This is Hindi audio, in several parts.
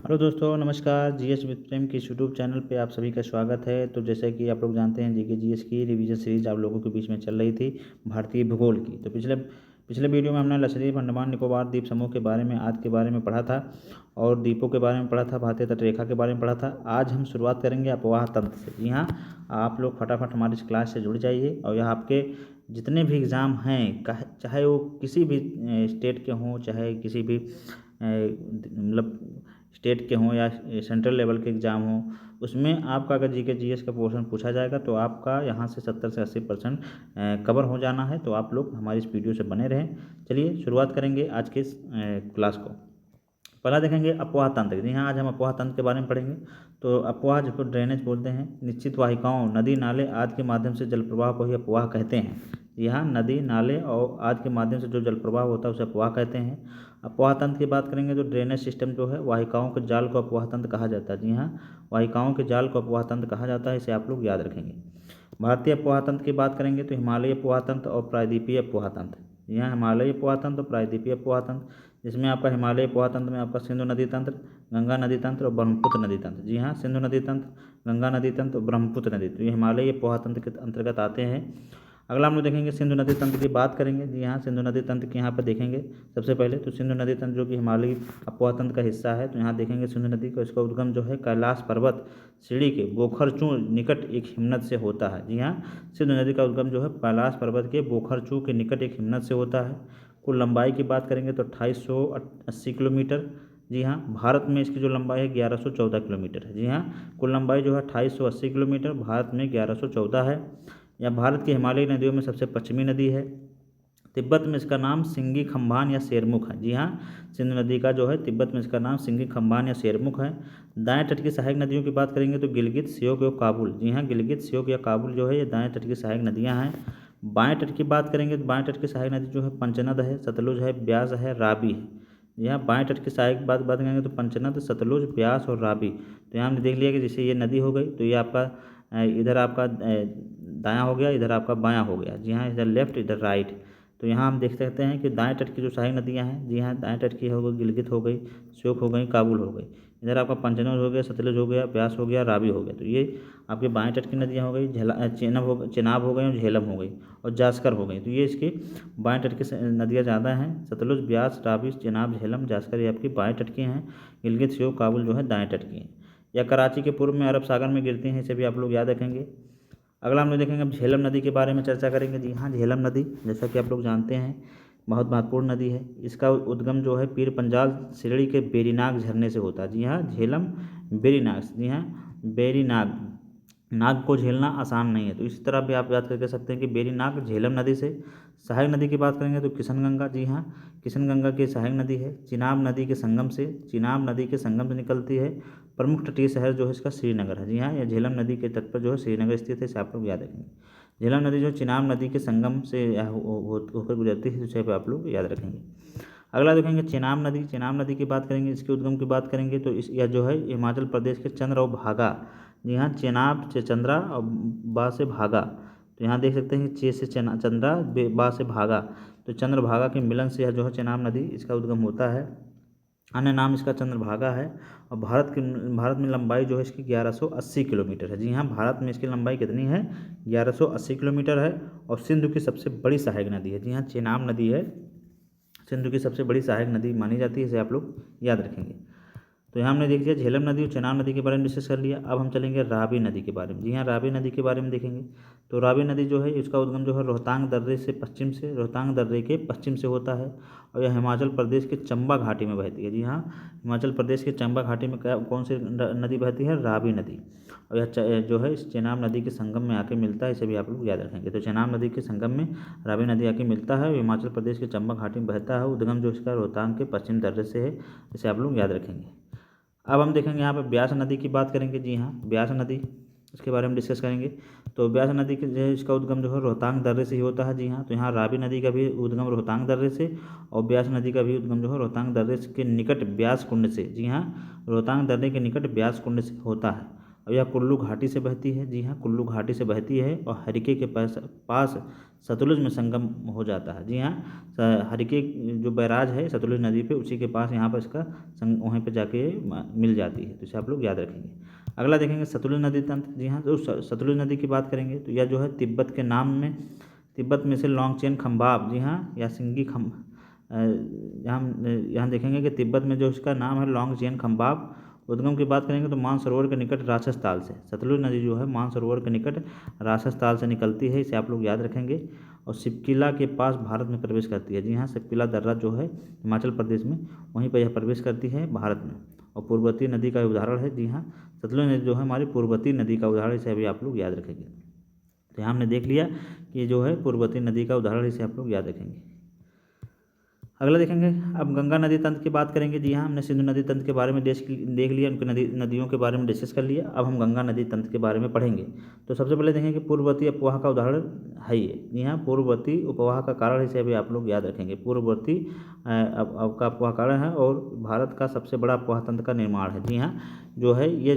हेलो दोस्तों, नमस्कार। जीएस विद प्रेम की यूट्यूब चैनल पे आप सभी का स्वागत है। तो जैसे कि आप लोग जानते हैं, जीके जीएस की रिवीजन सीरीज आप लोगों के बीच में चल रही थी भारतीय भूगोल की। तो पिछले पिछले वीडियो में हमने लक्षद्वीप, अंडमान निकोबार द्वीप समूह के बारे में, आज के बारे में पढ़ा था और द्वीपों के बारे में पढ़ा था, भारतीय तटरेखा के बारे में पढ़ा था। आज हम शुरुआत करेंगे अपवाह तंत्र से। जी हाँ, आप लोग फटाफट हमारी इस क्लास से जुड़ जाइए और यह आपके जितने भी एग्ज़ाम हैं, चाहे वो किसी भी स्टेट के हों, चाहे किसी भी मतलब स्टेट के हों या सेंट्रल लेवल के एग्ज़ाम हों, उसमें आपका अगर जीके जीएस का पोर्शन पूछा जाएगा तो आपका यहाँ से 70 से 80% कवर हो जाना है। तो आप लोग हमारी इस वीडियो से बने रहें। चलिए शुरुआत करेंगे आज के इस क्लास को। पहला देखेंगे अपवाह तंत्र। जी हाँ, आज हम अपवाह तंत्र के बारे में पढ़ेंगे। तो अपवाह जिसको ड्रेनेज बोलते हैं, निश्चित वाहिकाओं, नदी नाले आदि के माध्यम से जल प्रवाह को ही अपवाह कहते हैं। यहाँ नदी नाले और आदि के माध्यम से जो जल प्रवाह होता है उसे अपवाह कहते हैं। अपवाह तंत्र की बात करेंगे तो ड्रेनेज सिस्टम जो है, वाहिकाओं के जाल को अपवाह तंत्र कहा जाता है। जी हाँ, वाहिकाओं के जाल को अपवाह तंत्र कहा जाता है, इसे आप लोग याद रखेंगे। भारतीय अपवाह तंत्र की बात करेंगे तो हिमालयी अपवाह तंत्र और प्रायद्वीपीय अपवाह तंत्र। यहाँ हिमालयी अपवाह तंत्र और प्रायद्वीपीय अपवाह तंत्र, जिसमें आपका हिमालयी अपवाह तंत्र में आपका सिंधु नदी तंत्र, गंगा नदी तंत्र और ब्रह्मपुत्र नदी तंत्र। जी हाँ, सिंधु नदी तंत्र, गंगा नदी तंत्र और ब्रह्मपुत्र नदी, तो ये हिमालयी अपवाह तंत्र के अंतर्गत आते हैं। अगला हम लोग देखेंगे सिंधु नदी तंत्र की बात करेंगे। जी हाँ, सिंधु नदी तंत्र की यहाँ पर देखेंगे सबसे पहले तो सिंधु नदी तंत्र जो कि हिमालयी अपवाह तंत्र का हिस्सा है। तो यहाँ देखेंगे सिंधु नदी को, इसका उद्गम जो है कैलाश पर्वत श्रेणी के बोखरचू निकट एक हिमनद से होता है। जी हाँ, सिंधु नदी का उद्गम जो है कैलाश पर्वत के बोखरचू के निकट एक हिमनद से होता है। कुल लंबाई की बात करेंगे तो 2880 किलोमीटर। जी हाँ, भारत में इसकी जो लंबाई है 1114 किलोमीटर है। जी हाँ, कुल लंबाई जो है 2880 किलोमीटर, भारत में 1114 है। यह भारत की हिमालयी नदियों में सबसे पश्चिमी नदी है। तिब्बत में इसका नाम सिंगी खम्बान या शेरमुख है। जी हाँ, सिंधु नदी का जो है तिब्बत में इसका नाम सिंगी खम्बान या शेरमुख है। दाएं तट की सहायक नदियों की बात करेंगे तो गिलगित, श्योक और काबुल। जी हाँ, गिलगित, श्योक या काबुल जो है ये दाएं तट की सहायक नदियाँ हैं। बाएं तट की बात करेंगे तो बाएं तट की सहायक नदी जो है पंचनद है, सतलुज है, ब्यास है, रावी है। जी हाँ, बाएं तट की सहायक बात करेंगे तो पंचनद, सतलुज, ब्यास और रावी। तो यहाँ हमने देख लिया कि जैसे ये नदी हो गई तो ये आपका इधर आपका दायां हो गया, इधर आपका बायां हो गया। जी हाँ, इधर लेफ्ट, इधर राइट। तो यहाँ हम देख सकते हैं कि दाएं तट की जो सहायक नदियाँ हैं, जी हाँ, दाएं तट की हो गई गिलगित हो गई, श्योक हो गई, काबुल हो गई। इधर आपका पंचनद हो गया, सतलुज हो गया, ब्यास हो गया, रावी हो गया। तो ये आपके बाएं तट की नदियाँ हो गई। चेनाब हो गई और झेलम हो गई और जास्कर हो गई। तो ये इसकी बाएं तट की नदियाँ ज़्यादा हैं। सतलुज, ब्यास, रावी, चेनाब, झेलम, जास्कर ये आपकी बाएं तट की हैं। गिलगित, श्योक, काबुल जो है दाएं तट की हैं। या कराची के पूर्व में अरब सागर में गिरती हैं, इसे भी आप लोग याद रखेंगे। अगला हम लोग देखेंगे, अब झेलम नदी के बारे में चर्चा करेंगे। जी हाँ, झेलम नदी जैसा कि आप लोग जानते हैं बहुत महत्वपूर्ण नदी है। इसका उद्गम जो है पीर पंजाल श्रेणी के बेरीनाग झरने से होता है। जी हाँ, झेलम बेरीनाग। जी हाँ, बेरीनाग, नाग को झेलना आसान नहीं है, तो इसी तरह भी आप याद करके सकते हैं कि बेरीनाग झेलम नदी से। सहायक नदी की बात करेंगे तो किशन गंगा। जी हाँ, किशन गंगा की सहायक नदी है। चिनाब नदी के संगम से, चिनाब नदी के संगम से निकलती है। प्रमुख तटीय शहर जो है इसका श्रीनगर है। जी हाँ, यह झेलम नदी के तट पर जो है श्रीनगर स्थित है, इसे आप लोग याद रखेंगे। झेलम नदी जो चिनाब नदी के संगम से होकर गुजरती है, इसे आप लोग याद रखेंगे। अगला देखेंगे चेनाब नदी। चेनाब नदी की बात करेंगे, इसके उद्गम की बात करेंगे तो यह जो है हिमाचल प्रदेश के चंद्र और भागा। जी हाँ, चेनाब से चंद्रा और बा से भागा। तो यहाँ देख सकते हैं चे से चंद्रा, बा से भागा। तो चंद्रभागा के मिलन से यह जो है चेनाब नदी इसका उद्गम होता है। अन्य नाम इसका चंद्रभागा है। और भारत में लंबाई जो है इसकी 1180 किलोमीटर है। जी हाँ, भारत में इसकी लंबाई कितनी है? 1180 किलोमीटर है। और सिंधु की सबसे बड़ी सहायक नदी है। जी हाँ, चेनाब नदी है सिंधु की सबसे बड़ी सहायक नदी मानी जाती है, इसे आप लोग याद रखेंगे। तो यहाँ हमने देख लिया झेलम नदी और चेनाब नदी के बारे में डिस्कस कर लिया। अब हम चलेंगे रावी नदी के बारे में। जी हाँ, रावी नदी के बारे में देखेंगे। तो रावी नदी जो है इसका उद्गम जो है रोहतांग दर्रे से पश्चिम से, रोहतांग दर्रे के पश्चिम से होता है और यह हिमाचल प्रदेश के चंबा घाटी में बहती है। जी हाँ, हिमाचल प्रदेश के चंबा घाटी में कौन सी नदी बहती है? रावी नदी। और यह जो है इस चेनाब नदी के संगम में आके मिलता है, इसे भी आप लोग याद रखेंगे। तो चेनाब नदी के संगम में रावी नदी आके मिलता है और हिमाचल प्रदेश के चंबा घाटी में बहता है। उद्गम जो इसका रोहतांग के पश्चिम दर्रे से है, इसे आप लोग याद रखेंगे। अब हम देखेंगे यहाँ पे ब्यास नदी की बात करेंगे। जी हाँ, ब्यास नदी, इसके बारे में डिस्कस करेंगे। तो ब्यास नदी के जो है इसका उद्गम जो है रोहतांग दर्रे से ही होता है। जी हाँ, तो यहाँ रावी नदी का भी उद्गम रोहतांग दर्रे से और ब्यास नदी का भी उद्गम जो है रोहतांग दर्रे के निकट ब्यास कुंड से। जी हाँ, रोहतांग दर्रे के निकट ब्यास कुंड से होता है। और यह कुल्लू घाटी से बहती है। जी हाँ, कुल्लू घाटी से बहती है और हरिके के पास सतलुज में संगम हो जाता है। जी हाँ, हरिके जो बैराज है सतलुज नदी पे, उसी के पास यहाँ पर इसका वहीं पे जाके मिल जाती है। तो इसे आप लोग याद रखेंगे। अगला देखेंगे सतलुज नदी तंत्र। जी हाँ, तो सतलुज नदी की बात करेंगे तो यह जो है तिब्बत में से लॉन्गचेन खम्बाब, जी हाँ, या सिंगी खम यहाँ देखेंगे कि तिब्बत में जो इसका नाम है लॉन्गचेन खम्बाब। उद्गम की बात करेंगे तो मानसरोवर के निकट राक्षसताल से, सतलुज नदी जो है मानसरोवर के निकट राक्षसताल से निकलती है। इसे आप लोग याद रखेंगे। और सिपकिला के पास भारत में प्रवेश करती है। जी हाँ, सिपकिला दर्रा जो है हिमाचल प्रदेश में, वहीं पर यह प्रवेश करती है भारत में। और पूर्ववर्ती नदी का उदाहरण है। जी हाँ, सतलुज नदी जो है हमारी पूर्ववर्ती नदी का उदाहरण, इसे अभी आप लोग याद रखेंगे। तो यहाँ हमने देख लिया कि जो है पूर्ववर्ती नदी का उदाहरण, इसे आप लोग याद रखेंगे। अगला देखेंगे अब गंगा नदी तंत्र की बात करेंगे। जी हाँ, हमने सिंधु नदी तंत्र के बारे में देख लिया, उनके नदियों के बारे में डिस्कस कर लिया। अब हम गंगा नदी तंत्र के बारे में पढ़ेंगे। तो सबसे पहले देखेंगे पूर्ववर्ती अपवाह का उदाहरण है ये। जी हाँ, पूर्ववर्ती उपवाह का कारण, इसे अभी आप लोग याद रखेंगे। पूर्ववर्ती का अपवाह कारण है और भारत का सबसे बड़ा अपवाह तंत्र का निर्माण है। जी हाँ, जो है ये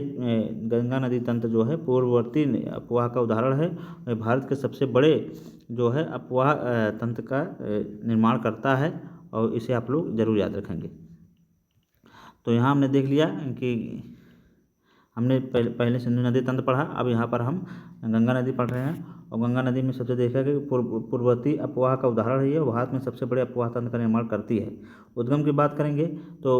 गंगा नदी तंत्र जो है पूर्ववर्ती अपवाह का उदाहरण है। भारत के सबसे बड़े जो है अपवाह तंत्र का निर्माण करता है और इसे आप लोग ज़रूर याद रखेंगे। तो यहाँ हमने देख लिया कि हमने पहले सिंधु नदी तंत्र पढ़ा, अब यहाँ पर हम गंगा नदी पढ़ रहे हैं। और गंगा नदी में सबसे देखा कि पूर्ववर्ती अपवाह का उदाहरण है ये, भारत में सबसे बड़े अपवाह तंत्र का निर्माण करती है। उद्गम की बात करेंगे तो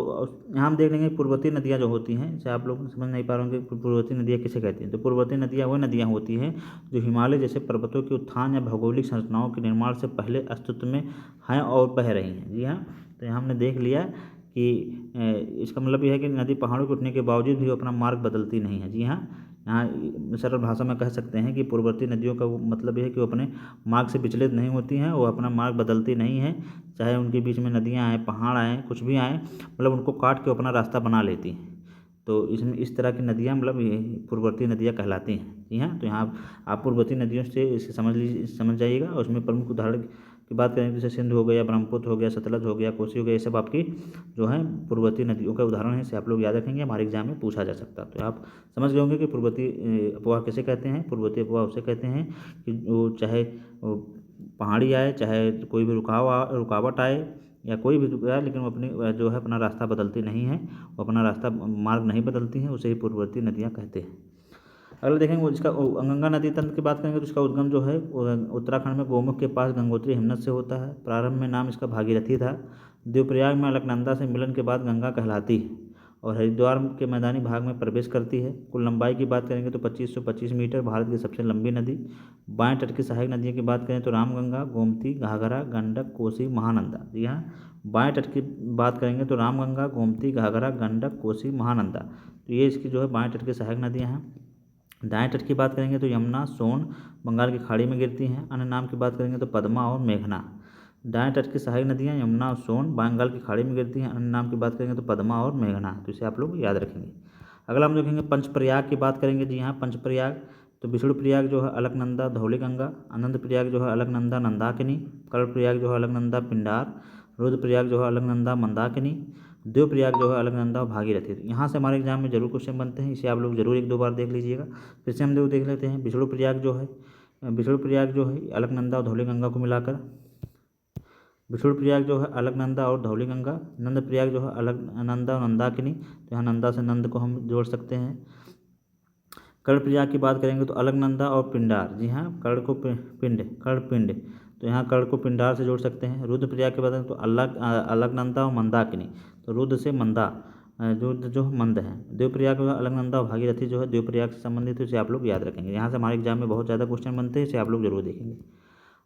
यहाँ हम देख लेंगे पूर्ववर्ती नदियाँ जो होती हैं, जैसे आप लोग समझ नहीं पा रहे होंगे पूर्ववर्ती नदियाँ किसे कहती हैं। तो पूर्ववर्ती नदियाँ वह नदियाँ होती हैं जो हिमालय जैसे पर्वतों के उत्थान या भौगोलिक संरचनाओं के निर्माण से पहले अस्तित्व में हैं और बह रही हैं। जी हाँ, तो यहाँ हमने देख लिया कि इसका मतलब यह है कि नदी पहाड़ों के उठने के बावजूद भी वो अपना मार्ग बदलती नहीं है। जी हाँ, यहाँ सरल भाषा में कह सकते हैं कि पूर्ववर्ती नदियों का मतलब यह है कि वो अपने मार्ग से विचलित नहीं होती हैं, वो अपना मार्ग बदलती नहीं हैं, चाहे उनके बीच में नदियाँ आएँ, पहाड़ आएँ, कुछ भी आएँ, मतलब उनको काट के अपना रास्ता बना लेती हैं। तो इसमें इस तरह की नदियाँ मतलब ये पूर्ववर्ती नदियाँ कहलाती हैं। जी हाँ, तो यहाँ आप पूर्ववर्ती नदियों से इसे समझ जाइएगा। और उसमें प्रमुख उदाहरण की बात करें जैसे सिंधु हो गया, ब्रह्मपुत्र हो गया, सतलज हो गया, कोसी हो गया, ये सब आपकी जो है पूर्ववर्ती नदियों का उदाहरण है। इसे आप लोग याद रखेंगे, हमारे एग्जाम में पूछा जा सकता है। तो आप समझ गए होंगे कि पूर्ववर्ती अपवाह किसे कहते हैं। पूर्ववर्ती अपवाह उसे कहते हैं कि वो चाहे पहाड़ी आए, चाहे कोई भी रुकावट आए या कोई भी आए, लेकिन वो अपनी जो है अपना रास्ता बदलती नहीं है, वो अपना रास्ता मार्ग नहीं बदलती हैं, उसे ही पूर्ववर्ती नदियाँ कहते हैं। अगला देखेंगे इसका गंगा नदी तंत्र की बात करेंगे तो इसका उद्गम जो है उत्तराखंड में गोमुख के पास गंगोत्री हिमनद से होता है। प्रारंभ में नाम इसका भागीरथी था। देवप्रयाग में अलकनंदा से मिलन के बाद गंगा कहलाती है और हरिद्वार के मैदानी भाग में प्रवेश करती है। कुल लंबाई की बात करेंगे तो 2525 मीटर, भारत की सबसे लंबी नदी। बाएं तट की सहायक नदियों की बात करें तो रामगंगा, गोमती, घाघरा, गंडक, कोसी, महानंदा। जी हाँ, बाएं तट की बात करेंगे तो रामगंगा, गोमती, घाघरा, गंडक, कोसी, महानंदा। तो ये इसकी जो है बाएं तट की सहायक नदियाँ हैं। दाएं तट की बात करेंगे तो यमुना, सोन बंगाल की खाड़ी में गिरती हैं। अन्य नाम की बात करेंगे तो पद्मा और मेघना। दाएं तट की सहायक नदियाँ यमुना और सोन बंगाल की खाड़ी में गिरती हैं। अन्य नाम की बात करेंगे तो पद्मा और मेघना। तो इसे आप लोग याद रखेंगे। अगला हम देखेंगे पंचप्रयाग की बात करेंगे। जी हाँ, पंचप्रयाग तो विष्णुप्रयाग जो है अलकनंदा धौलीगंगा, अनंतप्रयाग जो है अलकनंदा नंदाकिनी, कर्णप्रयाग जो है अलकनंदा पिंडार, रुद्रप्रयाग जो है अलकनंदा मंदाकिनी, देवप्रयाग जो है अलकनंदा और भागीरथी। यहाँ से हमारे एग्जाम में जरूर क्वेश्चन बनते हैं, इसे आप लोग जरूर 1-2 बार देख लीजिएगा। फिर से हम लोग देख लेते हैं विष्णुप्रयाग जो है अलकनंदा और धौलीगंगा को मिलाकर, विष्णुप्रयाग जो है अलकनंदा और धौलीगंगा, नंदप्रयाग जो है अलकनंदा और नंदाकिनी, तो यहाँ नंदा से नंद को हम जोड़ सकते हैं। कर्णप्रयाग की बात करेंगे तो अलकनंदा और पिंडार। जी हाँ, कर्णपिंड, तो यहाँ कर्ण को पिंडार से जोड़ सकते हैं। रुद्रप्रयाग की बात करें तो अलकनंदा और मंदाकिनी, तो रुद्र से मंदा जो मंद है। देवप्रयाग जो है अलकनंदा और भागीरथी जो है देवप्रयाग से संबंधित है, इसे आप लोग याद रखेंगे। यहाँ से हमारे एग्जाम में बहुत ज़्यादा क्वेश्चन बनते हैं, इसे आप लोग जरूर देखेंगे।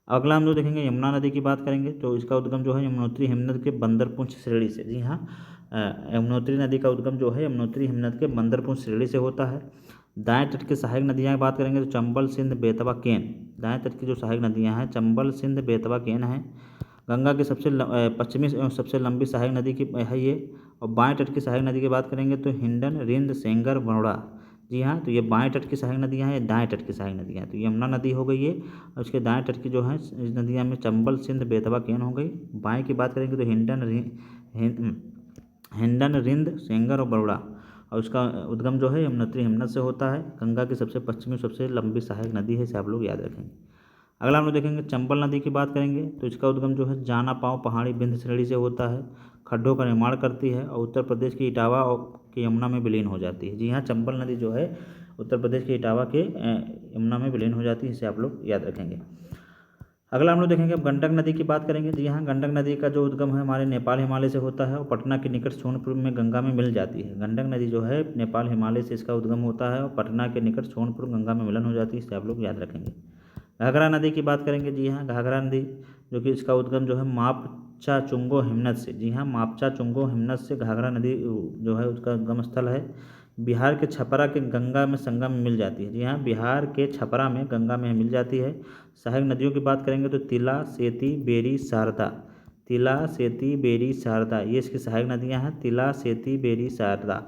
अगला हम जो देखेंगे यमुना नदी की बात करेंगे तो इसका उद्गम जो है यमुनोत्री हिमनद के बंदरपुंछ श्रेणी से। जी हाँ, यमुनोत्री नदी का उद्गम जो है यमुनोत्री हिमनद के बंदरपुंछ श्रेणी से होता है। दाएं तट की सहायक नदियाँ की बात करेंगे तो चंबल, सिंध, बेतवा, केन। दाएं तट की जो सहायक नदियाँ हैं चंबल, सिंध, बेतवा, केन हैं। गंगा की सबसे पश्चिमी एवं सबसे लंबी सहायक नदी की है ये। और बाएं तट की सहायक नदी की बात करेंगे तो हिंडन, रिंद, सेंगर, बरोड़ा। जी हाँ, तो ये बाएं तट की सहायक नदियाँ हैं, ये दाएं तट की सहायक नदियाँ हैं। तो यमुना नदी हो गई है और उसके दाएं तट की जो है नदियाँ में चंबल, सिंध, बेतवा, केन हो गई। बाएं की बात करेंगे तो हिंडन, रिंद, सेंगर और बरोड़ा। और उसका उद्गम जो है यमुनोत्री हिमनद से होता है। गंगा की सबसे पश्चिमी सबसे लंबी सहायक नदी है, इसे आप लोग याद रखेंगे। अगला हम लोग देखेंगे चंबल नदी की बात करेंगे तो इसका उद्गम जो है जाना पाँव पहाड़ी विंध्य श्रेणी से होता है, खड्डों का निर्माण करती है और उत्तर प्रदेश की इटावा और के यमुना में विलीन हो जाती है। जी हाँ, चंबल नदी जो है उत्तर प्रदेश के इटावा के यमुना में विलीन हो जाती है, इसे आप लोग याद रखेंगे। अगला हम लोग देखेंगे अब गंडक नदी की बात करेंगे। जी हाँ, गंडक नदी का जो उद्गम है हमारे नेपाल हिमालय से होता है और पटना के निकट सोनपुर में गंगा में मिल जाती है। गंडक नदी जो है नेपाल हिमालय से इसका उद्गम होता है और पटना के निकट सोनपुर गंगा में मिलन हो जाती है, इसे आप लोग याद रखेंगे। घाघरा नदी की बात करेंगे। जी हाँ, घाघरा नदी जो कि इसका उद्गम जो है मापचा चुंगो हिमनद से। जी हाँ, मापचा चुंगो हिमनद से घाघरा नदी जो है उसका उद्गम स्थल है। बिहार के छपरा के गंगा में संगम में मिल जाती है। जी हाँ, बिहार के छपरा में गंगा में मिल जाती है। सहायक नदियों की बात करेंगे तो तिला, सेती, बेरी, शारदा। तिला, सेती, बेरी, शारदा ये इसकी सहायक नदियाँ हैं। तिला, सेती, बेरी, शारदा।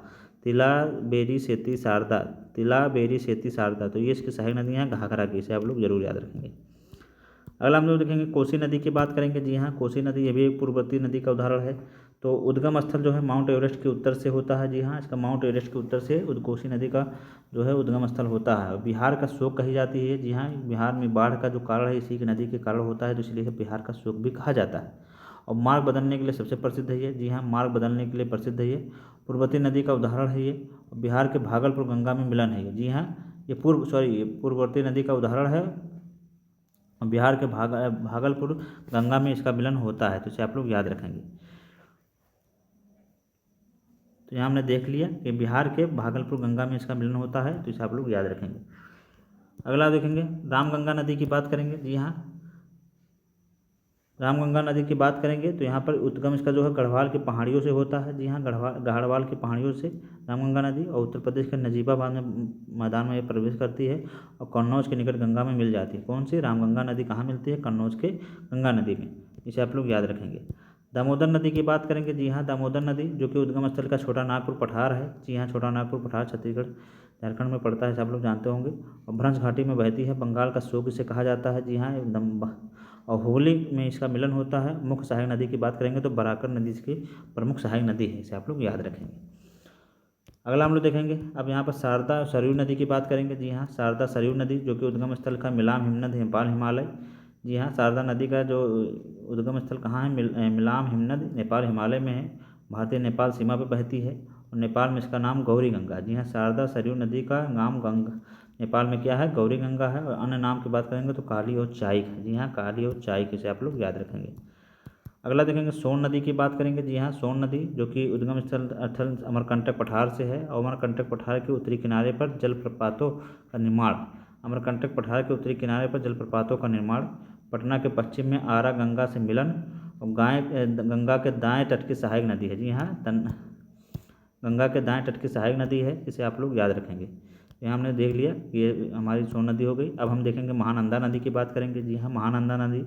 तिला, बेरी, सेती, शारदा। तिला, बेरी, सेती, शारदा, तो ये इसकी सहायक नदियाँ हैं घाघरा की, इसे आप लोग जरूर याद रखेंगे। अगला हम लोग देखेंगे कोसी नदी की बात करेंगे। जी हाँ, कोसी नदी ये भी एक पूर्ववर्ती नदी का उदाहरण है। तो उद्गम स्थल जो है माउंट एवरेस्ट के उत्तर से होता है। जी हाँ, इसका माउंट एवरेस्ट के उत्तर से कोसी नदी का जो है उद्गम स्थल होता है। बिहार का शोक कही जाती है। जी हाँ, बिहार में बाढ़ का जो कारण है इसी की नदी के कारण होता है, तो इसलिए बिहार का शोक भी कहा जाता है। और मार्ग बदलने के लिए सबसे प्रसिद्ध है ये। जी हाँ, मार्ग बदलने के लिए प्रसिद्ध है ये। पूर्ववर्ती नदी का उदाहरण है ये। बिहार के भागलपुर गंगा में मिलन है ये। जी हाँ, ये पूर्ववर्ती नदी का उदाहरण है। बिहार के भागलपुर गंगा में इसका मिलन होता है, तो इसे आप लोग याद रखेंगे। तो यहाँ हमने देख लिया कि बिहार के भागलपुर गंगा में इसका मिलन होता है, तो इसे आप लोग याद रखेंगे। अगला देखेंगे रामगंगा नदी की बात करेंगे। जी हाँ, रामगंगा नदी की बात करेंगे तो यहाँ पर उद्गम इसका जो है गढ़वाल की पहाड़ियों से होता है। जी हाँ, गढ़वाल की पहाड़ियों से रामगंगा नदी और उत्तर प्रदेश के नजीबाबाद में मैदान में ये प्रवेश करती है और कन्नौज के निकट गंगा में मिल जाती है। कौन सी रामगंगा नदी कहाँ मिलती है? कन्नौज के गंगा नदी में, इसे आप लोग याद रखेंगे। दामोदर नदी की बात करेंगे। जी हाँ, दामोदर नदी जो कि उद्गम स्थल का छोटा नागपुर पठार है। जी हाँ, छोटा नागपुर पठार छत्तीसगढ़ झारखंड में पड़ता है, आप लोग जानते होंगे। और भ्रंश घाटी में बहती है, बंगाल का शोक इसे कहा जाता है। जी हाँ, एकदम। और हुगली में इसका मिलन होता है। मुख्य सहायक नदी की बात करेंगे तो बराकर नदी इसकी प्रमुख सहायक नदी है, इसे आप लोग याद रखेंगे। अगला हम लोग देखेंगे अब यहाँ पर शारदा सरयू नदी की बात करेंगे। जी हाँ, शारदा सरयू नदी जो कि उद्गम स्थल का मिलाम हिमनद नेपाल हिमालय। जी हाँ, शारदा नदी का जो उद्गम स्थल कहाँ है? मिलाम हिमनद नेपाल हिमालय में है। भारतीय नेपाल सीमा पर बहती है और नेपाल में इसका नाम गौरी गंगा। जी हाँ, शारदा सरयू नदी का नाम गंगा नेपाल में क्या है? गौरी गंगा है। और अन्य नाम की बात करेंगे तो काली और चाइक। जी हाँ, काली और चाइक, इसे आप लोग याद रखेंगे। अगला देखेंगे सोन नदी की बात करेंगे। जी हाँ, सोन नदी जो कि उद्गम स्थल अथल अमरकंटक पठार से है और अमरकंटक पठार के उत्तरी किनारे पर जलप्रपातों का निर्माण। अमरकंटक पठार के उत्तरी किनारे पर जलप्रपातों का निर्माण। पटना के पश्चिम में आरा गंगा से मिलन और गंगा के दाएं तट की सहायक नदी है। जी हाँ, गंगा के दाएं तट की सहायक नदी है, इसे आप लोग याद रखेंगे। यहाँ हमने देख लिया कि ये हमारी सोन नदी हो गई। अब हम देखेंगे महानंदा नदी की बात करेंगे। जी हाँ, महानंदा नदी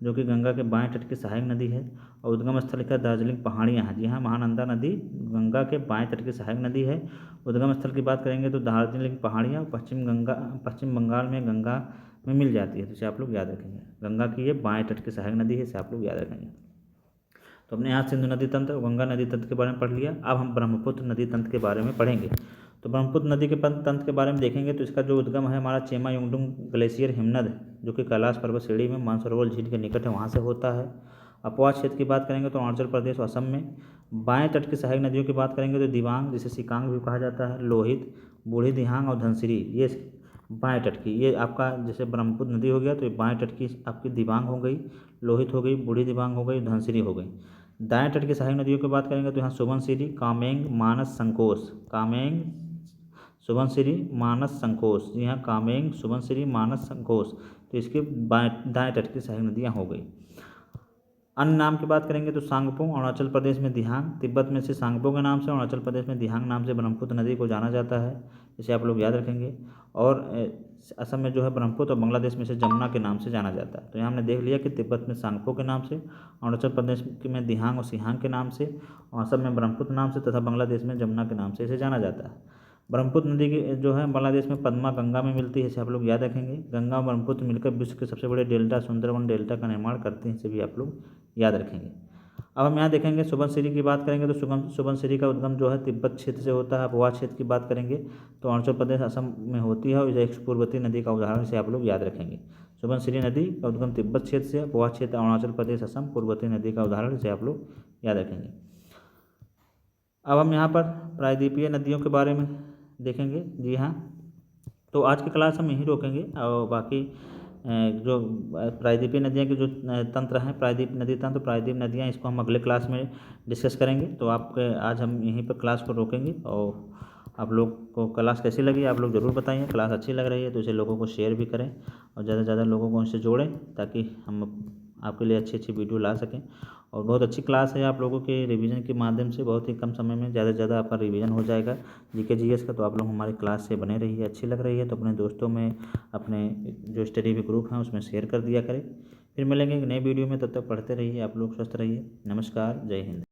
जो कि गंगा के बाएं तट की सहायक नदी है और उद्गम स्थल का दार्जिलिंग पहाड़ियाँ हैं। जी हाँ, महानंदा नदी गंगा के बाएं तट की सहायक नदी है। उद्गम स्थल की बात करेंगे तो दार्जिलिंग पहाड़ियाँ पश्चिम बंगाल में गंगा में मिल जाती है, तो इसे आप लोग याद रखेंगे। गंगा की ये बाएं तट की सहायक नदी है, इसे आप लोग याद रखेंगे। तो हमने यहाँ सिंधु नदी तंत्र और गंगा नदी तंत्र के बारे में पढ़ लिया। अब हम ब्रह्मपुत्र नदी तंत्र के बारे में पढ़ेंगे। तो ब्रह्मपुत्र नदी के तंत्र के बारे में देखेंगे तो इसका जो उद्गम है हमारा चेमा युंगडुंग ग्लेशियर हिमनद जो कि कैलाश पर्वत श्रेणी में मानसरोवर झील के निकट है, वहाँ से होता है। अपवाद क्षेत्र की बात करेंगे तो अरुणाचल प्रदेश और असम में। बाएं तट की सहायक नदियों की बात करेंगे तो दिबांग, जिसे सिकांग भी कहा जाता है, लोहित, बूढ़ी दिहांग और धनसिरी, ये बाएं तट की। ये आपका जैसे ब्रह्मपुत्र नदी हो गया तो ये बाएं तट की आपकी दिबांग हो गई, लोहित हो गई, बूढ़ी दिबांग हो गई, धनसिरी हो गई। दाएं तट की सहायक नदियों की बात करेंगे तो यहाँ सुबनसिरी, कामेंग, मानस, संकोश। कामेंग, सुबनसिरी, मानस, संकोश। जी हाँ, कामेंग, सुबनसिरी, मानस, संकोश, तो इसके दाएं तट की सहायक नदियाँ हो गई। अन्य नाम की बात करेंगे तो सांगपो अरुणाचल प्रदेश में दिहांग, तिब्बत में से सांगपो के नाम से, अरुणाचल प्रदेश में दिहांग नाम से ब्रह्मपुत्र नदी को जाना जाता है, इसे आप लोग याद रखेंगे। और असम में जो है ब्रह्मपुत्र और बांग्लादेश में से जमुना के नाम से जाना जाता है। तो यहाँ हमने देख लिया कि तिब्बत में सांगपो के नाम से, अरुणाचल प्रदेश में दिहांग और सिहांग के नाम से, और असम में ब्रह्मपुत्र नाम से तथा बांग्लादेश में जमुना के नाम से इसे जाना जाता है। ब्रह्मपुत्र नदी की जो है बांग्लादेश में पद्मा गंगा में मिलती है, इसे आप लोग याद रखेंगे। गंगा और ब्रह्मपुत्र मिलकर विश्व के सबसे बड़े डेल्टा सुंदरवन डेल्टा का निर्माण करते हैं, इसे भी आप लोग याद रखेंगे। अब हम यहाँ देखेंगे सुबनसिरी की बात करेंगे तो सुबनसिरी का उद्गम जो है तिब्बत क्षेत्र से होता है। पोहा क्षेत्र की बात करेंगे तो अरुणाचल प्रदेश असम में होती है और इसे एक पूर्ववर्ती नदी का उदाहरण से आप लोग याद रखेंगे। सुबनसिरी नदी का उद्गम तिब्बत क्षेत्र से, पोहा क्षेत्र अरुणाचल प्रदेश असम पूर्ववर्ती नदी का उदाहरण से आप लोग याद रखेंगे। अब हम यहाँ पर प्रायद्वीपीय नदियों के बारे में देखेंगे। जी हाँ, तो आज की क्लास हम यहीं रोकेंगे और बाकी जो प्रायद्वीपीय नदियाँ के जो तंत्र हैं, प्रायद्वीप नदी तंत्र, प्रायद्वीप नदियाँ, इसको हम अगले क्लास में डिस्कस करेंगे। तो आपके आज हम यहीं पर क्लास को रोकेंगे और आप लोग को क्लास कैसी लगी आप लोग ज़रूर बताइए। क्लास अच्छी लग रही है तो इसे लोगों को शेयर भी करें और ज़्यादा से ज़्यादा लोगों को इससे जोड़ें ताकि हम आपके लिए अच्छी अच्छी वीडियो ला सकें। और बहुत अच्छी क्लास है आप लोगों के रिवीजन के माध्यम से, बहुत ही कम समय में ज़्यादा से ज़्यादा आपका रिवीजन हो जाएगा जीके जीएस का। तो आप लोग हमारी क्लास से बने रहिए, अच्छी लग रही है तो अपने दोस्तों में, अपने जो स्टडी भी ग्रुप हैं उसमें शेयर कर दिया करें। फिर मिलेंगे एक नए वीडियो में, तब तक पढ़ते रहिए, आप लोग स्वस्थ रहिए। नमस्कार, जय हिंद।